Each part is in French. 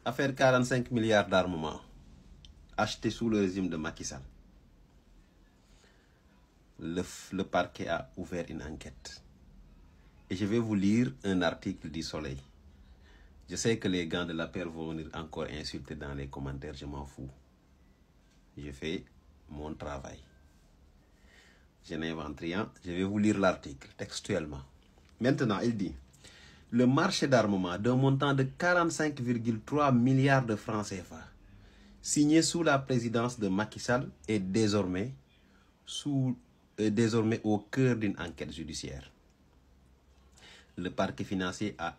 Affaire 45 milliards d'armements achetés sous le régime de Macky Sall. Le parquet a ouvert une enquête. Et je vais vous lire un article du Soleil. Je sais que les gants de la paire vont venir encore insulter dans les commentaires, je m'en fous. Je fais mon travail. Je n'invente rien, je vais vous lire l'article textuellement. Maintenant, il dit: le marché d'armement d'un montant de 45,3 milliards de francs CFA, signé sous la présidence de Macky Sall, est désormais au cœur d'une enquête judiciaire. Le parquet financier a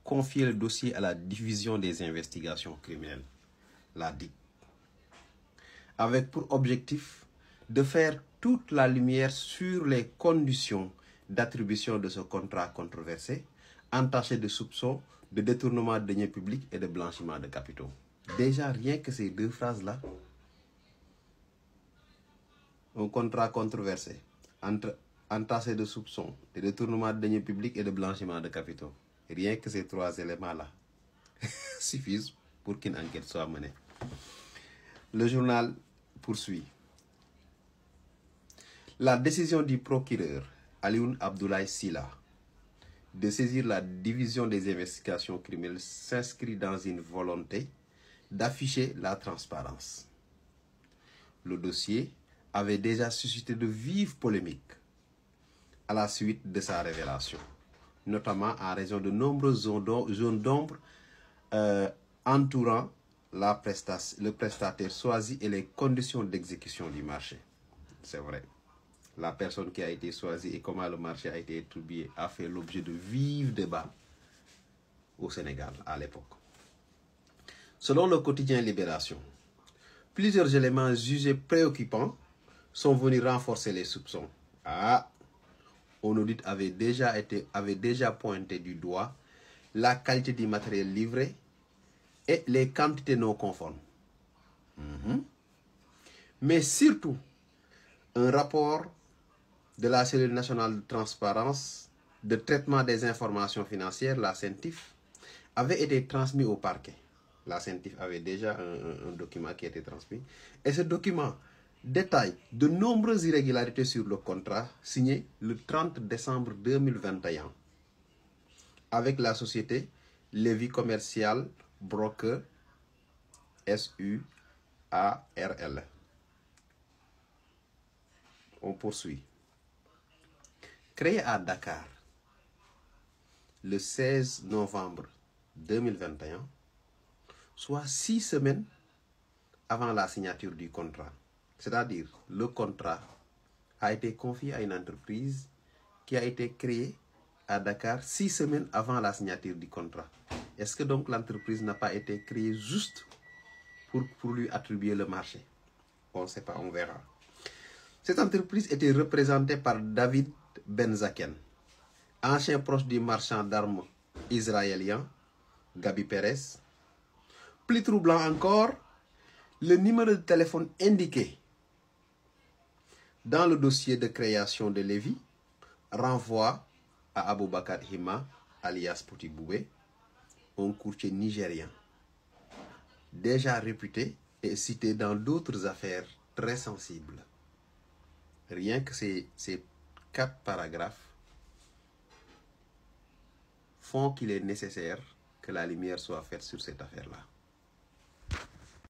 confié le dossier à la division des investigations criminelles, la DIC, avec pour objectif de faire toute la lumière sur les conditions d'attribution de ce contrat controversé, entaché de soupçons de détournement de deniers publics et de blanchiment de capitaux. Déjà, rien que ces deux phrases-là, un contrat controversé, entaché de soupçons de détournement de deniers publics et de blanchiment de capitaux. Rien que ces trois éléments-là suffisent pour qu'une enquête soit menée. Le journal poursuit. La décision du procureur Alioune Abdoulaye Sylla de saisir la division des investigations criminelles s'inscrit dans une volonté d'afficher la transparence. Le dossier avait déjà suscité de vives polémiques à la suite de sa révélation, notamment en raison de nombreuses zones d'ombre entourant le prestataire choisi et les conditions d'exécution du marché. C'est vrai. La personne qui a été choisie et comment le marché a été attribué a fait l'objet de vifs débats au Sénégal à l'époque. Selon le quotidien Libération, plusieurs éléments jugés préoccupants sont venus renforcer les soupçons. On audit avait déjà pointé du doigt la qualité du matériel livré et les quantités non conformes. Mais surtout, un rapport de la cellule nationale de transparence de traitement des informations financières, la CENTIF, avait été transmis au parquet. La CENTIF avait déjà un document qui a été transmis. Et ce document détaille de nombreuses irrégularités sur le contrat signé le 30 décembre 2021 avec la société Lévi Commercial Broker SUARL. On poursuit. Créé à Dakar le 16 novembre 2021, soit 6 semaines avant la signature du contrat. C'est-à-dire, le contrat a été confié à une entreprise qui a été créée à Dakar 6 semaines avant la signature du contrat. Est-ce que donc l'entreprise n'a pas été créée juste pour lui attribuer le marché? On ne sait pas, on verra. Cette entreprise était représentée par David Benzaken, ancien proche du marchand d'armes israélien Gabi Perez. Plus troublant encore, le numéro de téléphone indiqué dans le dossier de création de Lévi renvoie à Aboubakar Hima, alias Poti Boubé, un courtier nigérien, déjà réputé et cité dans d'autres affaires très sensibles. Rien que ces 4 paragraphes font qu'il est nécessaire que la lumière soit faite sur cette affaire-là.